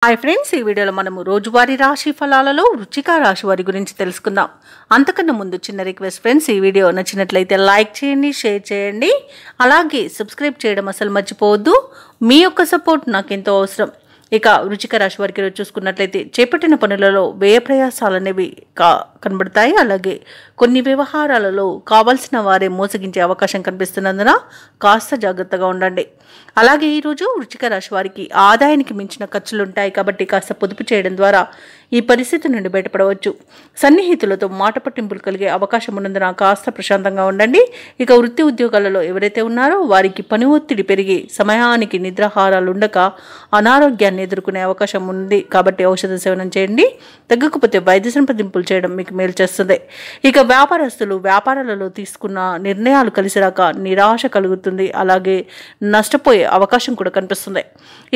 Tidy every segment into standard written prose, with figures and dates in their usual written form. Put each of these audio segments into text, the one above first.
Hi friends, ఈ వీడియోలో మనము రోజువారీ రాశి ఫలాలలో వృశ్చిక రాశి వారి గురించి తెలుసుకుందాం. అంతకన్నా ముందు చిన్న రిక్వెస్ట్ ఫ్రెండ్స్, ఈ వీడియో నచ్చినట్లయితే లైక్ చేయండి, షేర్ చేయండి, అలాగే సబ్స్క్రైబ్ చేయడం అసలు మర్చిపోవద్దు. మీ యొక్క సపోర్ట్ నాకు ఎంతో అవసరం. ఇక వృశ్చిక రాశి వారికి చూసుకున్నట్లయితే చేపట్టిన పనులలో వ్యయ ప్రయాసాలు అనేవి కనబడతాయి. అలాగే కొన్ని వ్యవహారాలలో కావాల్సిన వారే మోసగించే అవకాశం కనిపిస్తున్నందున కాస్త జాగ్రత్తగా ఉండండి. అలాగే ఈరోజు వృశ్చిక రాశి వారికి ఆదాయానికి మించిన ఖర్చులు ఉంటాయి కాబట్టి కాస్త పొదుపు చేయడం ద్వారా ఈ పరిస్థితి నుండి బయటపడవచ్చు. సన్నిహితులతో మాట పట్టింపులు కలిగే అవకాశం ఉన్నందున కాస్త ప్రశాంతంగా ఉండండి. ఇక వృత్తి ఉద్యోగాలలో ఎవరైతే ఉన్నారో వారికి పని ఒత్తిడి పెరిగి సమయానికి నిద్రాహారాలు ఉండక అనారోగ్యాన్ని ఎదుర్కొనే అవకాశం ఉంది కాబట్టి ఔషధ సేవనం చేయండి. తగ్గకపోతే వైద్య సంప్రదింపులు చేయడం మీకు మేలు చేస్తుంది. ఇక వ్యాపారస్తులు వ్యాపారాలలో తీసుకున్న నిర్ణయాలు కలిసిరాక నిరాశ కలుగుతుంది. అలాగే నష్టపోయే అవకాశం కూడా కనిపిస్తుంది.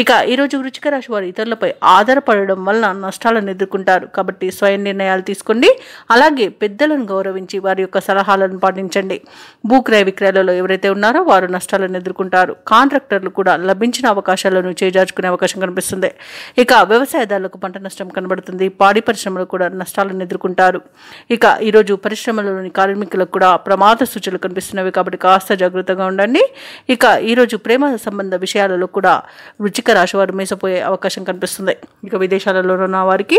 ఇక ఈరోజు వృశ్చిక రాశి వారు ఇతరులపై ఆధారపడడం వలన నష్టాలను ఎదుర్కొంటారు కాబట్టి స్వయం నిర్ణయాలు తీసుకోండి. అలాగే పెద్దలను గౌరవించి వారి యొక్క సలహాలను పాటించండి. భూక్రయ విక్రయాలలో ఎవరైతే ఉన్నారో వారు నష్టాలను ఎదుర్కొంటారు. కాంట్రాక్టర్లు కూడా లభించిన అవకాశాలను చేజార్చుకునే అవకాశం కనిపిస్తుంది. ఇక వ్యవసాయదారులకు పంట నష్టం కనబడుతుంది. పాడి పరిశ్రమలు కూడా నష్టాలను ఎదుర్కొంటారు. ఇక ఈరోజు పరిశ్రమలోని కార్మికులకు కూడా ప్రమాద సూచనలు కనిపిస్తున్నవి కాబట్టి కాస్త జాగ్రత్తగా ఉండండి. ఇక ఈరోజు ప్రేమ సంబంధ విషయాలలో కూడా వృశ్చిక రాశి వారు మేసపోయే అవకాశం కనిపిస్తుంది. ఇక విదేశాలలో ఉన్న వారికి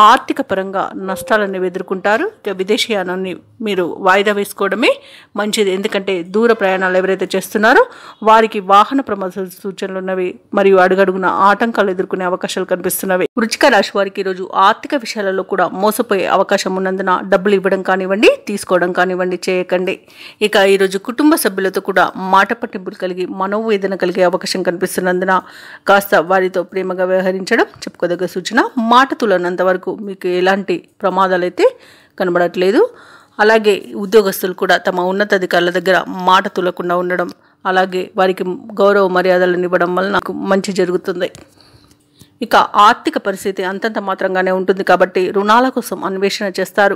ఆర్థిక పరంగా నష్టాలను ఎదుర్కొంటారు. ఇక విదేశీయానాన్ని మీరు వాయిదా వేసుకోవడమే మంచిది. ఎందుకంటే దూర ప్రయాణాలు ఎవరైతే చేస్తున్నారో వారికి వాహన ప్రమాద సూచనలు ఉన్నవి మరియు అడుగడుగున ఆటంకాలు ఎదుర్కొనే అవకాశాలు కనిపిస్తున్నవి. వృశ్చిక రాశి వారికి ఈరోజు ఆర్థిక విషయాలలో కూడా మోసపోయే అవకాశం ఉన్నందున డబ్బులు ఇవ్వడం కానివ్వండి, తీసుకోవడం కానివ్వండి చేయకండి. ఇక ఈరోజు కుటుంబ సభ్యులతో కూడా మాట పట్టింపులు కలిగి మనోవేదన కలిగే అవకాశం కనిపిస్తున్నందున కాస్త వారితో ప్రేమగా వ్యవహరించడం చెప్పుకోదగ్గ సూచన. మాట తులనంత వరకు మీకు ఎలాంటి ప్రమాదాలు అయితే కనబడట్లేదు. అలాగే ఉద్యోగస్తులు కూడా తమ ఉన్నతాధికారుల దగ్గర మాట తులకుండా ఉండడం, అలాగే వారికి గౌరవ మర్యాదలను ఇవ్వడం వల్ల నాకు మంచి జరుగుతుంది. ఇక ఆర్థిక పరిస్థితి అంతంత మాత్రంగానే ఉంటుంది కాబట్టి రుణాల కోసం అన్వేషణ చేస్తారు.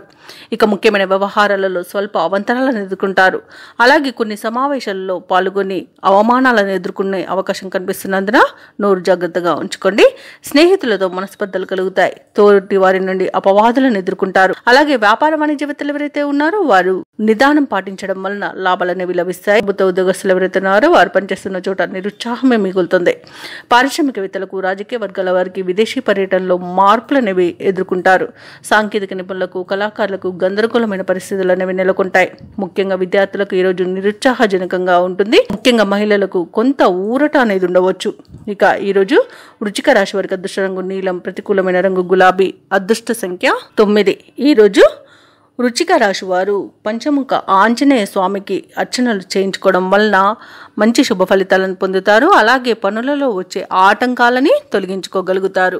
ఇక ముఖ్యమైన వ్యవహారాలలో స్వల్ప అవంతరాలను ఎదుర్కొంటారు. అలాగే కొన్ని సమావేశాలలో పాల్గొని అవమానాలను ఎదుర్కొనే అవకాశం కనిపిస్తున్నందున నోరు జాగ్రత్తగా ఉంచుకోండి. స్నేహితులతో మనస్పర్ధలు కలుగుతాయి. తోటి వారి నుండి అపవాదులను ఎదుర్కొంటారు. అలాగే వ్యాపార వాణిజ్యవేత్తలు ఎవరైతే ఉన్నారో వారు నిదానం పాటించడం వలన లాభాలనేవి లభిస్తాయి. ప్రభుత్వ ఉద్యోగస్తులు ఎవరైతే ఉన్నారో వారు పనిచేస్తున్న చోట నిరుత్సాహమే మిగులుతుంది. పారిశ్రామికవేత్తలకు రాజకీయ వర్గాల వారికి విదేశీ పర్యటనలో మార్పులు అనేవి ఎదుర్కొంటారు. సాంకేతిక నిపుణులకు కళాకారులకు గందరగోళమైన పరిస్థితులు అనేవి నెలకొంటాయి. ముఖ్యంగా విద్యార్థులకు ఈరోజు నిరుత్సాహజనకంగా ఉంటుంది. ముఖ్యంగా మహిళలకు కొంత ఊరట అనేది ఉండవచ్చు. ఇక ఈరోజు వృశ్చిక రాశి వారికి అదృష్ట రంగు నీలం, ప్రతికూలమైన రంగు గులాబీ, అదృష్ట సంఖ్య 9. ఈరోజు వృశ్చిక రాశి వారు పంచముఖ ఆంజనేయ స్వామికి అర్చనలు చేయించుకోవడం వలన మంచి శుభ ఫలితాలను పొందుతారు. అలాగే పనులలో వచ్చే ఆటంకాలని తొలగించుకోగలుగుతారు.